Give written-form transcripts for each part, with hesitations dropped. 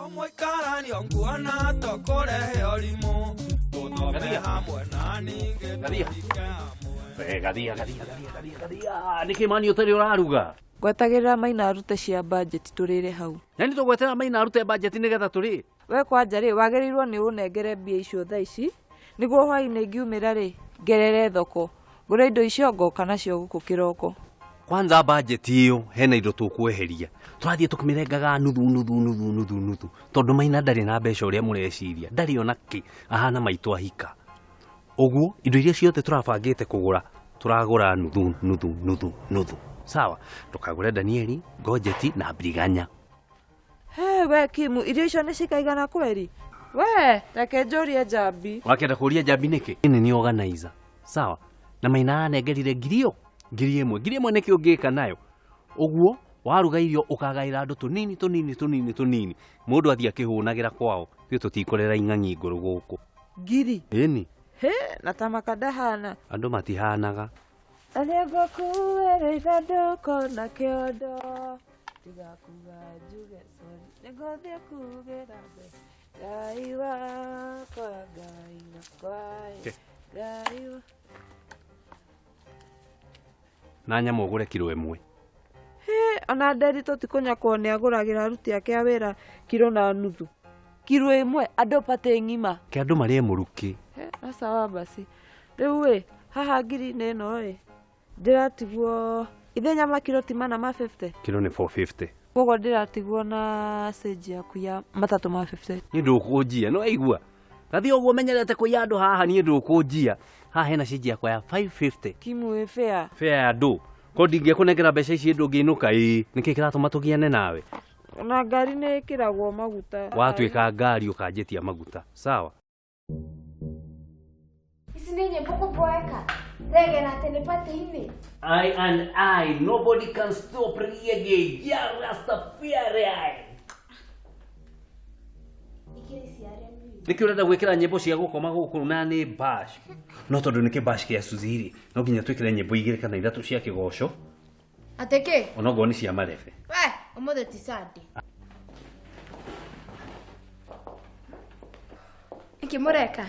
Tuikaranie nguona tokore orimo tuthome hamwe na ninge gadia niki mani utari uraruga gwetagirira maina arute cia budget turire hau yani tugwetera maina arute budget nigetha turi we kwanja ri wagerirwo ni unengere mbia icio tha ici niguo hwaini ngiumira ri ngerere thoko ngure indo icio ngoka nacio guku kiroko kwanza budget iyo hena indo tukweheria turathie tukumirengaga nuthu tondu maina ndari na mbeca uria mureciria ndari ona ki ahana maitu ahika uguo indo iria ciothe turabangite kugura turagura nuthu sawa tukagura Danieli Gojeti na Briganya we Kimu irio icio ni cikaigana kweri we reke njurie Jambi wakenda kuria Jambi niki ni organizer sawa na maina anengerire ngiri imwe niki ungika nayo uguo waruga irio ukagaira andu tunini mundu athia kihunagira kwao thio tutikorera ing'ang'i nguru guku ngiri eni na tamaka ndahana andu matihanaga Alego kuwere ithandũkũ na kĩondo tigakuga njuge sorry nĩngũthiĩ kugĩra mbe Ngai wakwa Ngai wa na nyama ũgũre kilo ĩmwe ona nderi tũtikũnyakwo nĩ agũragĩra aruti ake a wĩra kilo na nuthu kilo ĩmwe andũ pate ng'ima ke andũ marĩe mũruki na sawa basi rĩu haha ngiri ĩno ndiratigwo ithe nyama kilo timana ma 50 kilo ni 450 kogo ndiratigwo na stage yaku ya matatu ma 50 ni ndũkũnjia no aigua gathi ũguo menyerete kũiya andũ haha ni ndũkũnjia haha hena stage yakwa ya 550 Kimu fair ya andũ ko ndingĩkũnengera mbeca ici ndũngĩinũka nĩkĩ kĩratũma tũgiane nawe na ngari nĩ ĩkĩragwo maguta watuĩka ngari ũkanjĩtia maguta sawa Isinenye poko poeka. Rege na telepatini. I nobody can stop reggae. Yeah, Rastafari. Niki urenda gwikira nyimbo cia gukoma guku na ni bash. No tondu niki bash kia Suziri. No ginya twikire nyimbo igire kana ithatu cia kigoco. Ateke. Onogo ni cia marefe. We, omothe tisadi. Niki mureka.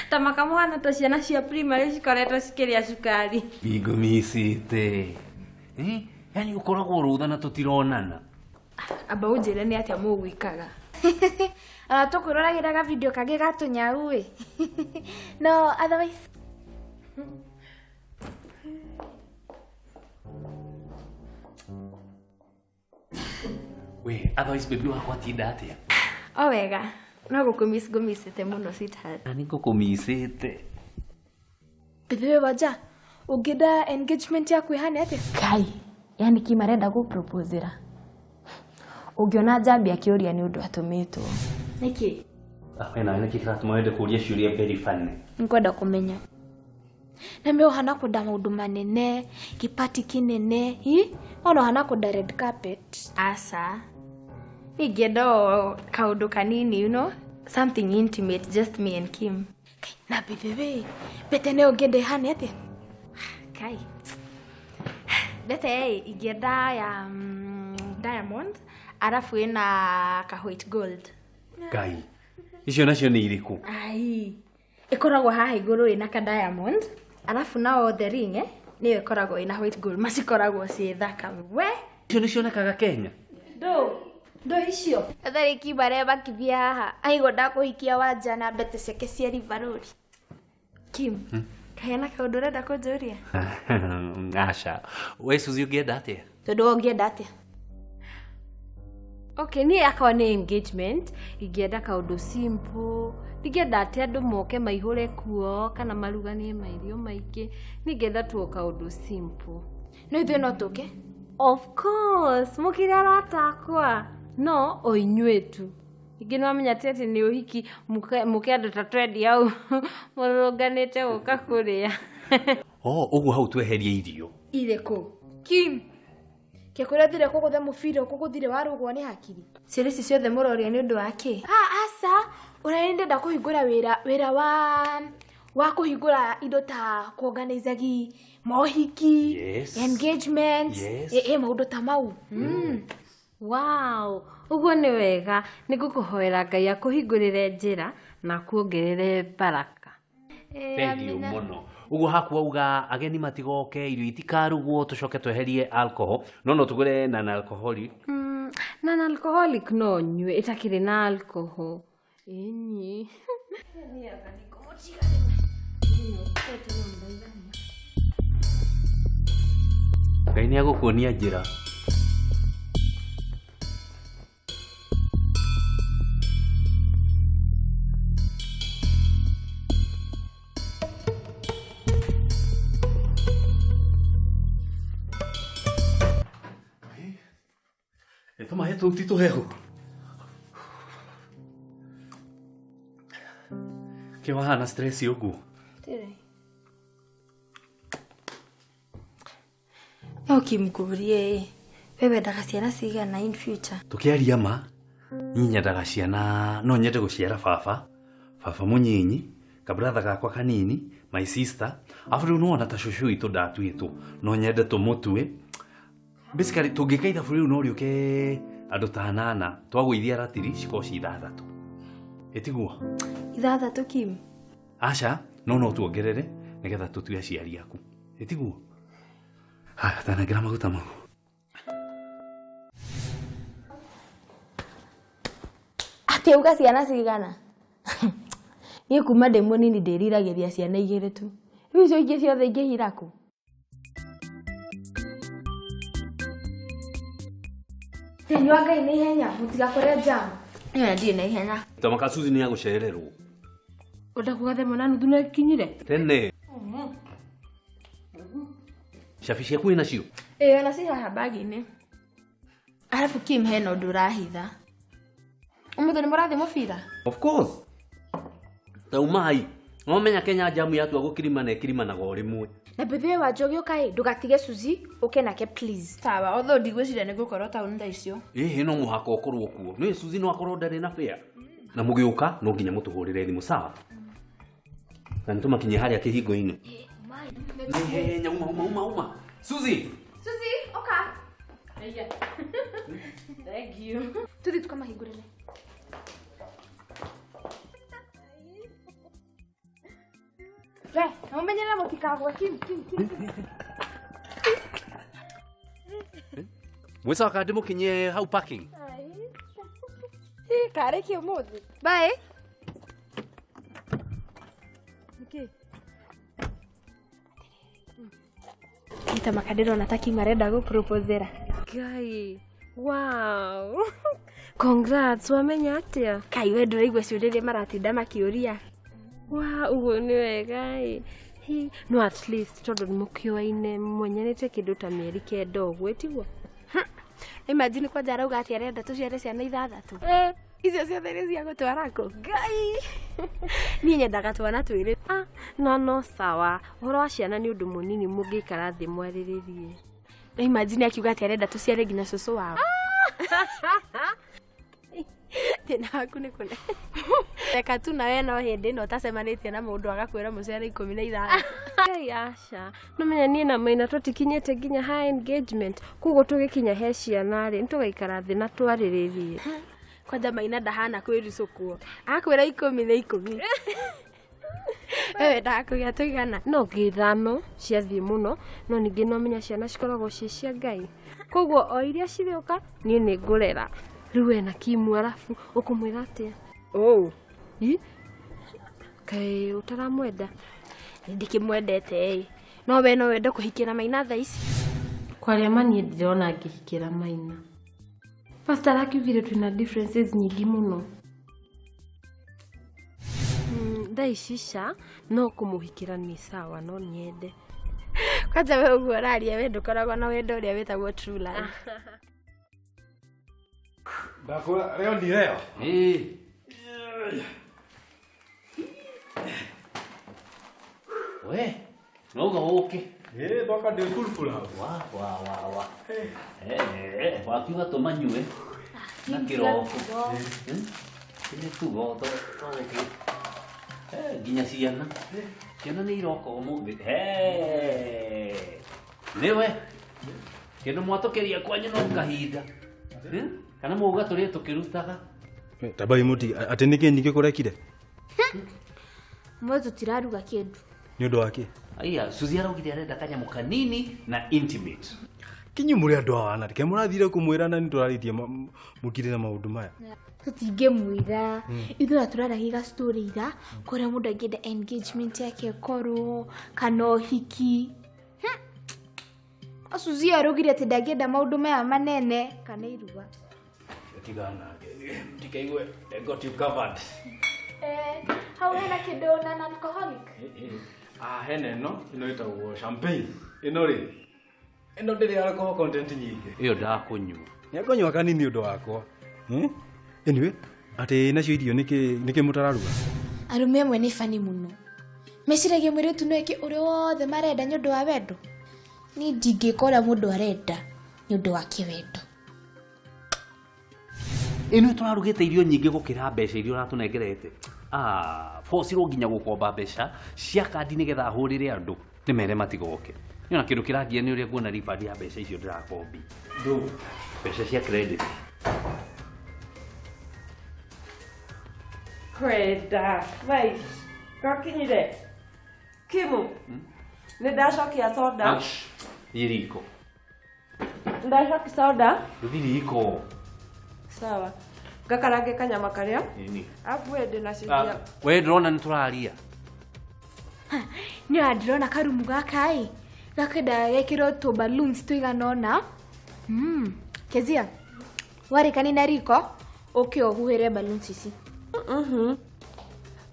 Tamaka mwana to ciana cia primary cikoretwo cikiria cukari. Bigumicite. Yani ukoragwo rutha na tutironana. Aba unjire ni atia mugwikaga. Tukuroragiraga video kage gatunyau No, otherwise. We, otherwise baby wakwa tinda atia. O wega. No gukumisite muno sweetheart. Ani gukumisite. Bebe waja. Ugida engagement yaku ihane ate? Kai. Yani kimarenda guproposera. Ugiona Jambi akiuria ni undu atumitwo. Niki? Wena niki kiratuma wende kuria ciuria very funny. Nkwenda kumenya. Na mimi hana kuda maundu manene, kipati kinene, ono hana kuda red carpet. Asa. Igedo kaundu kanini, you know? Something intimate, just me and Kim. Kai, na bebe. Bete ne ugede hane ate? Kai. Bete igeda ya diamond, arafu ina ka white gold. Kai. Icio nacio ni iriku? Ai. Ikoragwo haha iguru ina ka diamond, arafu nao the ring ni ikoragwo ina white gold. Macikoragwo ci thaka we. Icio nicio nekaga Kenya. Do icio. Athari kibare bakibia haha. Aigo ndakuhikia wanja na bete ceke cia rivarori. Kim. Kayana ka udoreda ko joria. Asha. We Suzi ungenda atia? Todo ungenda atia? Okay, ni akawa ni engagement, igenda kaundu simple. Nigenda ati andu moke maihore kuo kana maruganie mairio maingĩ. Nigenda tu kaundu simple. No ithuĩ no tuke? Of course, mukire aratakwa. No oinywetu. Igino amenya tete ni uhiki muke andu ta trend au muruganite uka kuria. Uguo hau tweherie irio. Ireko. Kim. Kekora thire kuguthe mubira kuguthire warugwo ni hakiri. Cici ciothe muroria ni undu wake. Asa, urenda kuhingura wira wa kuhingura indo ta kuorganize mohiki, yes. engagement, yes. Maundu ta mau. Wow, uguo ni wega nigukuhoera Ngai akuhingurire njira na kuongerere baraka. Thank you muno. Uguo hakuauga ageni matigoke irio itikarugwo tucoke tweherie alcohol no tugure non-alcoholic. Non-alcoholic no nyue itakiri na alcohol. Enyi. Ni agani komochiga. Ngai ni agukuonia njira. Toma hetu utito hehu. Que wahana stress yogu. Tere. No kimkurie. Wewe ndaga ciana cigana in future. Tukiaria ma nyinyendaga ciana no nyende guciara baba munyinyi kabratha gakwa kanini my sister afu no ona ta shushu itu ndatuitu no nyende tumutue basically tungikaitha buri no riuke andu ta nana twagwithia ratiri cikoci ithathatu etiguo Ithathatu Kim. Asha no tuongerere nigetha tutue aciari aku etiguo ha tana gira maguta mau. Ati uga ciana cigana. Ni kuma ndĩ mũnini ndĩriragĩria ciana igĩrĩ tu. Rĩu icio ingĩ ciothe ingĩhira kũ? Nyua Ngai nĩ ihenya mũtigakore jam. Nĩ ndirĩ na ihenya. Tamaka Suzi ni agucererwo. Ũtakuga themo na nuthu nĩ kinyire. Tene. Shafi ciaku ina cio? Ona ci haha bagi-inĩ. Arabu Kim hena ũndũ ũrahitha. Ũmũthĩ nĩ mũrathiĩ mũbira? Of course. Taumai. No menya Kenya jamu yatu agukirima na ekirima na go rimwe. Na bebe wa jogyo kai ndugatige Suzi uke nake please. Sawa, although ndigwĩciria nĩ gũkorwo taũni nda icio. No muhaka ukorwo kuo. Nĩ Suzi no akorwo ndarĩ na fair. Na mũgĩũka no nginya mũtũhũrĩre thimũ sawa. Na nĩtũmakinye harĩa kĩhingo-inĩ. Uma. Suzi, oka. Thank you. Tuthi tukamahingũrĩre. Ve, na umenyera mũtikagwa Kim. Mwicoka ndĩmũkinye hau parking. Kareki ũmũthĩ. Bye. Kita makadero nataki marenda go proposera. Ngai. Wow. Congrats, wamenya atia? Kai we ndũraigua ciũrĩrĩ maratinda makĩũria. Wow, uguo nĩ wega. No at least tondũ mũkĩoaine mwenyanĩte kĩndũ ta mĩeri kenda ũguo tiguo. Imagine kwanja arauga atĩ arenda tũciare ciana ithathatũ. Icio ciothe nĩ cia gũtwara kũ? Ngai. Niĩ nyendaga twana twĩrĩ. No sawa. Ũhoro wa ciana nĩ ũndũ mũnini mũngĩikara thĩ mwarĩrĩrie. Imagine akiuga atĩ arenda tũciare nginya cũcũ wao. Tena waku nĩ kũne. Reka tu nawe no hĩndĩ no tacemanĩtie na mũndũ agakwĩra mũciare 15. Ngai aca. No menya niĩ na Maina tũtikinyĩte nginya high engagement. Koguo tũgĩkinya he ciana rĩ nĩtũgaikara thĩ na twarĩrĩrie. Kwanja Maina ndahana kwĩricũkwo. Akwĩra 10 nĩ 10. Wewe ndakũgĩa tũigana. No gĩthano ciathiĩ mũno no ningĩ no menya ciana cikoragwo ci cia Ngai. Koguo o iria cirĩoka niĩ nĩ ngũrera. Rĩu we na Kimu arabu ũkũmwĩra atĩa? Kaĩ ũtaramwenda? Ndikĩmwendete no we no wende kũhikĩra Maina thaa ici. Kwaria ma niĩ ndĩrona ngĩhikĩra Maina. Pastor akiugire twĩna differences nyingĩ mũno. Thaa ici ca no kũmũhikĩra nĩ sawa no nyende. Kwanja we ũguo ũraria we ndũkoragwo na wendo ũrĩa wĩtagwo true love. Ndakũra leo ndi leo. We, no gũke. Ndoka ndĩ fulful hapo. Wa. Wakiuga tũmanyue na kĩroko. Nĩ tugo tũgũkĩ. Nginya ciana. Ciana nĩ iroko ũmũthĩ. Nĩwe. Kĩndũ mwatũkĩria kwanyu no kahinda. Kana muga turi tukirutaga. Tabai muti ati niki nikikurekire. Mwezo tiraruga kindu. Ni undu wake. Aya, Suzi araugire arenda kanyamu kanini na intimate. Kinyu muri andu awana reke murathire kumwira na nitwararitie mukire na maundu maya. Tutingemwira ithuĩ turaragiga story ira kuria mundu angĩenda engagement yake korwo kana ũhiki. Suzi arugire ati ndangĩenda maundu maya manene kana iruga. Tigana. Tikaigwe, I got you covered. Hau hena kindu na alcoholic. Hene no ino itagwo champagne. Ino ri. Ino ndiri alcohol content nyingi. Iyo ndakunywa. Nĩakonywa kanini undu wakwa. Anyway, ati nacio irio niki mutararuga. Arume amwe nĩ fani muno. Meciragia mũirĩtu no eke ũrĩa wothe marenda nĩ ũndũ wa wendo. Ni ndingĩkora mũndũ arenda nĩ ũndũ wa kĩwendo. Ino turarugite irio nyingi gukira mbeca irio ratunengerete. Fosiro nginya gukomba mbeca cia kandi nigetha ahurire andu nimere matigoke. Niona kindu kiragia ni uria nguona refund ya mbeca icio ndirakombi. Ndu mbeca cia credit. Kwenda, vai. Gakinyire. Kimu. Nĩ ndacokia soda. Iriko. Ndacokia soda. Iriko. Sawa. Gakarange kanyama karia. Nini? Afu ende na ciria. We ndrona nituraria. Nĩ ndirona karumu gaka gakenda gekĩrwo tu balloons tuiganona. Kezia. Warikani na riko uke uhuhere balloons ici.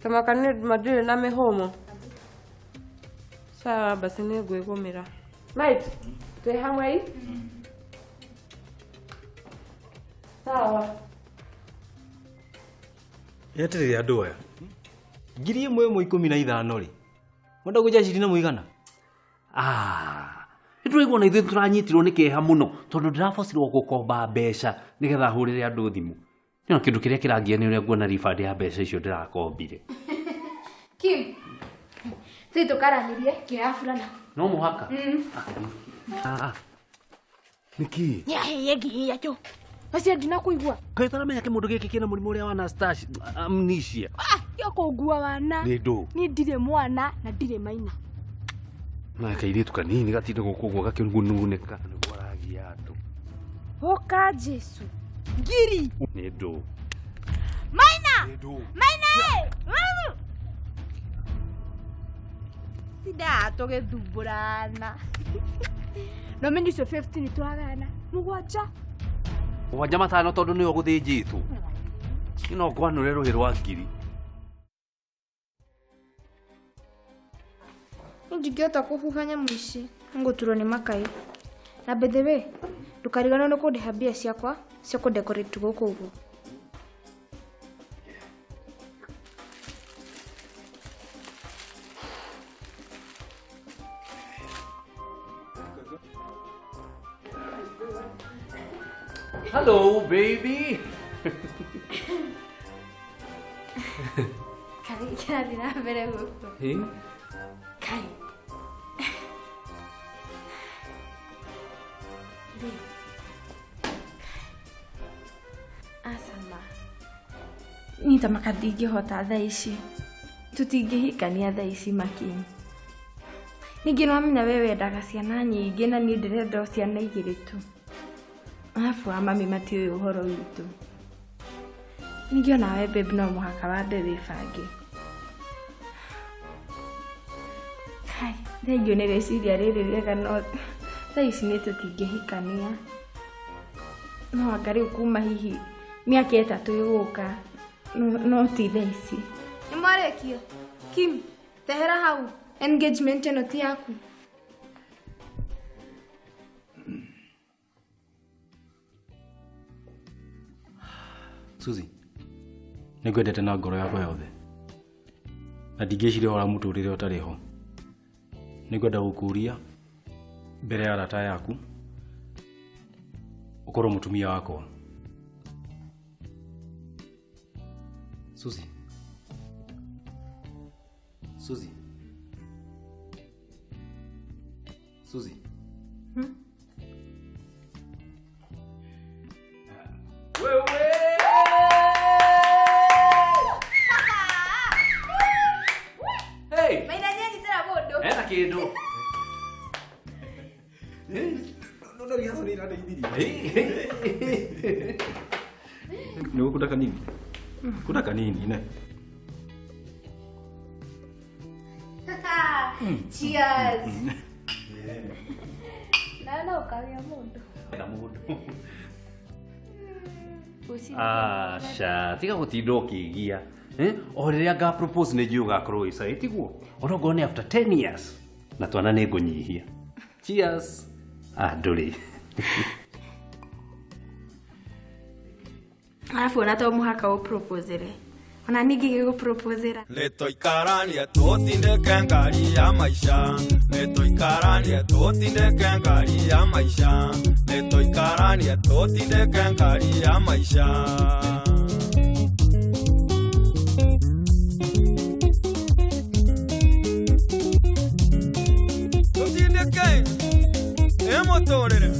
Kama kanĩ madire na mihomo. Sawa basi nĩ ngwĩgũmĩra. Right. Twĩ hamwe. Sawa. Yeterere andu aya. 1,115 ri. Mwenda kujaciri na muigana. Nituraigua na ithuĩ turanyitirwo nĩ kĩeha mũno tondũ ndirabocirwo gũkomba mbeca nĩgetha hũrĩre andũ thimũ. Nĩona kĩndũ kĩrĩa kĩrangia nĩ ũrĩa nguona refund ya mbeca icio ndĩrakombire. Kim. Sisi tukaranĩrie kĩoya fulana. No mũhaka. Niki? Ngiya cho. Acia ndina kuigua. Kaĩ taramenya kĩmũndũ gĩkĩ kĩna mũrimũ ũrĩa wa Anastasia amnesia. Yo kũngua wana. Nĩ ndũ. Ni ndirĩ mwana na ndirĩ maina. Na kairĩtu kanini gatinde gũkũ ũguo gakĩnugunĩka nĩguo aragia andũ. Hoka Jesu. Ngiri. Nĩ ndũ. Maina! Nĩ ndũ. Maina! Sida tũgĩthumburana. No mimi nicio 15 twagana. Mũgwanja. Mũgwanja matano tondũ nĩyo gũthĩnjĩtwo. Ino ngwanũre rũhĩ rwa ngiri. Ndingĩhota kũhuha nyamũ ici. Ngũturwo nĩ makai. Na by the way, ndũkariganĩrwo nĩ kũndĩha mbia ciakwa cia kũdecorate gũkũ ũguo. Hello, baby. Kari kĩrathiĩ na mbere gũkũ. Kari. Asama. Nita makadingĩhota thaa ici. Tutingĩhikania thaa ici makinyi. Ningĩ nĩwamenya we wendaga ciana nyingĩ na niĩ ndĩrenda o ciana igĩrĩ tu. Alafu mami matiũĩ ũhoro witũ. Ningĩ onawe babe no mũhaka wambe wĩbange. Kai, thengio nĩ rĩciria rĩrĩ rĩega no thaa ici nĩ tũtingĩhikania. No anga rĩu kuma hihi mĩaka 3 ĩgũka no ti thaa ici. Nĩ mwarĩkia? Kim, tehera hau. Engagement ĩno ti yaku. Suzi. Nĩngwendete na ngoro yakwa yothe. Na ndingĩciria ũhoro mũtũrĩre ũtarĩ ho. Nĩngwenda gũkũria mbere ya arata yaku ũkorwo mũtumia wakwa. Suzi. Suzi. Suzi. Nĩgũkunda kanini? Kunda kanini, ne? Cheers. Naona ukalia mundu. Na mundu. Sha, tiga gutinda ukigia. O riria nga propose ne jiu gakorwo isa itiguo. Onogo ni after 10 years. Na twana nĩ ngũnyihia. Cheers. Ndũrĩ. Alafu ona to muhaka o propose re. Ona ningĩ gĩgũproposera. Nĩtũikaranie tũtindĩke ngari ya maica. Nĩtũikaranie tũtindĩke ngari ya maica. Nĩtũikaranie tũtindĩke ngari ya maica. Tũtindĩke ĩ mũtũrĩre.